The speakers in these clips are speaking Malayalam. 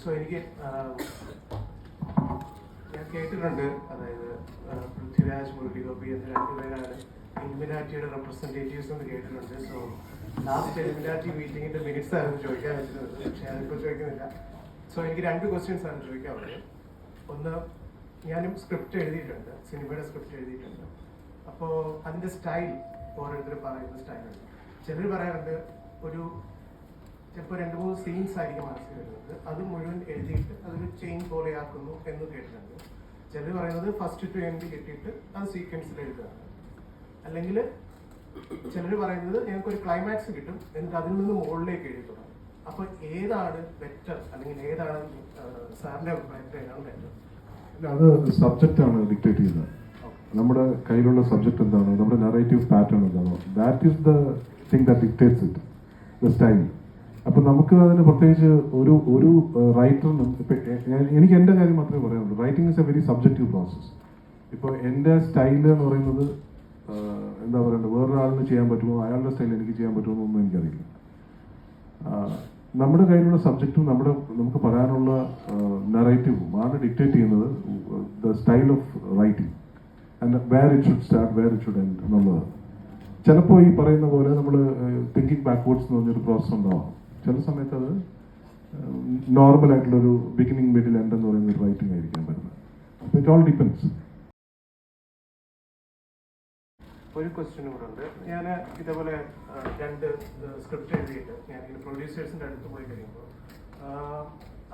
സോ എനിക്ക് ഞാൻ കേട്ടിട്ടുണ്ട്, അതായത് പൃഥ്വിരാജ്, മുരളി ഗോപി എന്ന രണ്ടുപേരാണ് ഇലുമിനാറ്റിയുടെ റെപ്രസെൻറ്റേറ്റീവ്സ് എന്ന് കേട്ടിട്ടുണ്ട്. സോ ലാസ്റ്റ് ഇലുമിനാറ്റി മീറ്റിങ്ങിൻ്റെ മിനിറ്റ്സ് ആയിരുന്നു ചോദിക്കാൻ വെച്ചിരുന്നത്, പക്ഷേ അതിപ്പോൾ ചോദിക്കുന്നില്ല. സോ എനിക്ക് രണ്ട് ക്വസ്റ്റ്യൻസ് ആണ് ചോദിക്കാനുള്ളത്. ഒന്ന്, ഞാനും സ്ക്രിപ്റ്റ് എഴുതിയിട്ടുണ്ട്, സിനിമയുടെ സ്ക്രിപ്റ്റ് എഴുതിയിട്ടുണ്ട്. അപ്പോൾ അതിൻ്റെ സ്റ്റൈൽ ഓരോരുത്തർ പറയുന്ന സ്റ്റൈലുണ്ട്. ചിലർ പറയാറുണ്ട് ഒരു ചിലപ്പോൾ 2-3 സീൻസ് ആയിരിക്കും മനസ്സിൽ വരുന്നത്, അത് മുഴുവൻ എഴുതിയിട്ട് അതൊരു ചെയിൻ പോലെയാക്കുന്നു എന്ന് കേട്ടിട്ടുണ്ട്. ചിലർ പറയുന്നത് ഫസ്റ്റ് ടു എൻഡ് കിട്ടിയിട്ട് അത് സീക്വൻസിൽ എഴുതുകയാണ്. അല്ലെങ്കിൽ ചിലർ പറയുന്നത് ഞങ്ങൾക്കൊരു ക്ലൈമാക്സ് കിട്ടും എന്നിട്ട് അതിൽ നിന്ന് മുകളിലേക്ക് എഴുതി തുടങ്ങും. അപ്പോൾ ഏതാണ് ബെറ്റർ, അല്ലെങ്കിൽ ഏതാണ് സാറിൻ്റെ അഭിപ്രായത്തിൽ ഏതാണ് ബെറ്റർ? അത് സബ്ജക്റ്റാണ് ഡിക്റ്റേറ്റ് ചെയ്യുന്നത്. നമ്മുടെ കയ്യിലുള്ള സബ്ജക്റ്റ് എന്താണോ, നമ്മുടെ നറേറ്റീവ് പാറ്റേൺ എന്താണോ, that is the thing that dictates it, the style. അപ്പം നമുക്ക് അതിന് പ്രത്യേകിച്ച് ഒരു റൈറ്ററിനും ഇപ്പം എനിക്ക് എൻ്റെ കാര്യം മാത്രമേ പറയാനുള്ളൂ. Writing is A very subjective process. ഇപ്പോൾ എൻ്റെ സ്റ്റൈൽ എന്ന് പറയുന്നത് എന്താ പറയണ്ടത്, വേറൊരാളിന് ചെയ്യാൻ പറ്റുമോ, അയാളുടെ സ്റ്റൈൽ എനിക്ക് ചെയ്യാൻ പറ്റുമോ എന്നൊന്നും എനിക്കറിയില്ല. നമ്മുടെ കയ്യിലുള്ള സബ്ജക്റ്റും നമുക്ക് പറയാനുള്ള നറേറ്റീവും ആണ് ഡിക്റ്റേറ്റ് ചെയ്യുന്നത് the style of writing and where it should start, where it should end എന്നുള്ളത്. ചിലപ്പോൾ ഈ പറയുന്ന പോലെ നമ്മൾ തിങ്കിങ് ബാക്ക്വേർഡ്സ് എന്ന് പറഞ്ഞൊരു പ്രോസസ്സ് ഉണ്ടാവാം. ചില സമയത്ത് അത് നോർമലായിട്ടുള്ളൊരു ബിഗിനിങ്, മിഡിൽ, എൻഡ് എന്ന് പറയുന്ന ഒരു റൈറ്റിംഗ് ആയിരിക്കാൻ പറ്റുന്നത്. അപ്പോൾ ഇറ്റ് ഓൾ ഡിപ്പെൻഡ്സ്. ഒരു ക്വസ്റ്റ്യൻ കൂടെ ഉണ്ട്. ഞാൻ ഇതേപോലെ 2 സ്ക്രിപ്റ്റ് എഴുതിയിട്ട് ഞാൻ ഇങ്ങനെ പ്രൊഡ്യൂസേഴ്സിൻ്റെ അടുത്ത് പോയി കഴിയുമ്പോൾ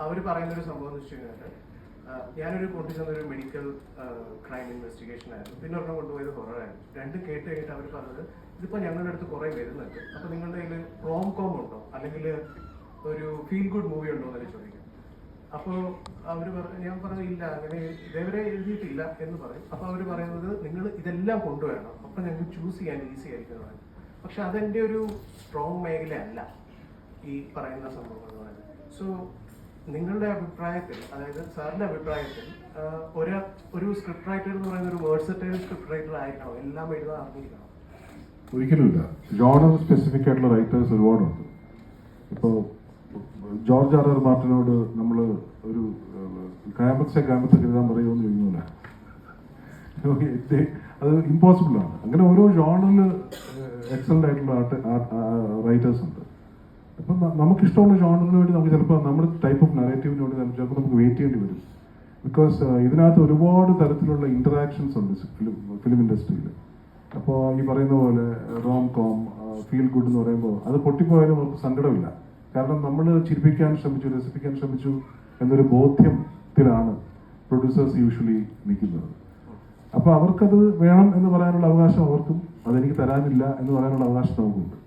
അവർ പറയുന്നൊരു സംഭവം എന്ന് വെച്ച് കഴിഞ്ഞാൽ, ഞാനൊരു കൊണ്ടുചെന്നൊരു മെഡിക്കൽ ക്രൈം ഇൻവെസ്റ്റിഗേഷൻ ആയിരുന്നു, പിന്നെ ഒരെണ്ണം കൊണ്ടുപോയത് ഹൊററായിരുന്നു. രണ്ടും കേട്ട് കഴിഞ്ഞിട്ട് അവർ പറഞ്ഞത്, ഇതിപ്പോൾ ഞങ്ങളുടെ അടുത്ത് കുറേ വരുന്നുണ്ട്, അപ്പോൾ നിങ്ങളുടെ കയ്യിൽ റോം കോം ഉണ്ടോ, അല്ലെങ്കിൽ ഒരു ഫീൽ ഗുഡ് മൂവി ഉണ്ടോ എന്നൊക്കെ ചോദിക്കും. അപ്പോൾ ഞാൻ പറഞ്ഞു ഇല്ല, അങ്ങനെ ഇതേവരെ എഴുതിയിട്ടില്ല എന്ന് പറയും. അപ്പോൾ അവർ പറയുന്നത് നിങ്ങൾ ഇതെല്ലാം കൊണ്ടുവരണം, അപ്പം ഞങ്ങൾക്ക് ചൂസ് ചെയ്യാൻ ഈസി ആയിരിക്കുന്നതാണ്. പക്ഷെ അതെൻ്റെ ഒരു സ്ട്രോങ് മേഖലയല്ല ഈ പറയുന്ന സംഭവങ്ങൾ എന്ന് പറയുന്നത്. സോ നിങ്ങളുടെ അഭിപ്രായത്തിൽ, അതായത് സാറിൻ്റെ അഭിപ്രായത്തിൽ, ഒരു സ്ക്രിപ്റ്റ് റൈറ്റർ എന്ന് പറയുന്ന ഒരു വേഴ്സറ്റൈൽ സ്ക്രിപ്റ്റ് റൈറ്റർ ആയിരിക്കണം, എല്ലാം എഴുതാൻ അറിഞ്ഞിരിക്കണം? ഒരിക്കലുമില്ല. ജോണർ സ്പെസിഫിക് ആയിട്ടുള്ള റൈറ്റേഴ്സ് ഒരുപാടുണ്ട്. ഇപ്പോൾ ജോർജ് R.R. മാർട്ടിനോട് നമ്മൾ ഒരു കാമത്തൊക്കെ എഴുതാൻ പറയുമെന്ന് ചോദിക്കുന്നില്ല, അത് ഇമ്പോസിബിളാണ്. അങ്ങനെ ഓരോ ജോണറിൽ എക്സലൻ്റ് ആയിട്ടുള്ള റൈറ്റേഴ്സ് ഉണ്ട്. അപ്പം നമുക്കിഷ്ടമുള്ള ജോണറിന് വേണ്ടി നമുക്ക് ചിലപ്പോൾ നമ്മുടെ ടൈപ്പ് ഓഫ് നറേറ്റീവിന് വേണ്ടി ചിലപ്പോൾ നമുക്ക് വെയിറ്റ് ചെയ്യേണ്ടി വരും. ബിക്കോസ് ഇതിനകത്ത് ഒരുപാട് തരത്തിലുള്ള ഇൻറ്ററാക്ഷൻസ് ഉണ്ട് ഫിലിം ഇൻഡസ്ട്രിയിൽ. അപ്പോൾ ഈ പറയുന്ന പോലെ റോം കോം, ഫീൽ ഗുഡ് എന്ന് പറയുമ്പോൾ അത് പൊട്ടിപ്പോയാലും നമുക്ക് സങ്കടമില്ല. കാരണം നമ്മൾ ചിരിപ്പിക്കാൻ ശ്രമിച്ചു, രസിപ്പിക്കാൻ ശ്രമിച്ചു എന്നൊരു ബോധ്യത്തിലാണ് പ്രൊഡ്യൂസേഴ്സ് യൂഷ്വലി നിൽക്കുന്നത്. അപ്പോൾ അവർക്കത് വേണം എന്ന് പറയാനുള്ള അവകാശം അവർക്കും, അതെനിക്ക് തരാനില്ല എന്ന് പറയാനുള്ള അവകാശം നമുക്കുണ്ട്.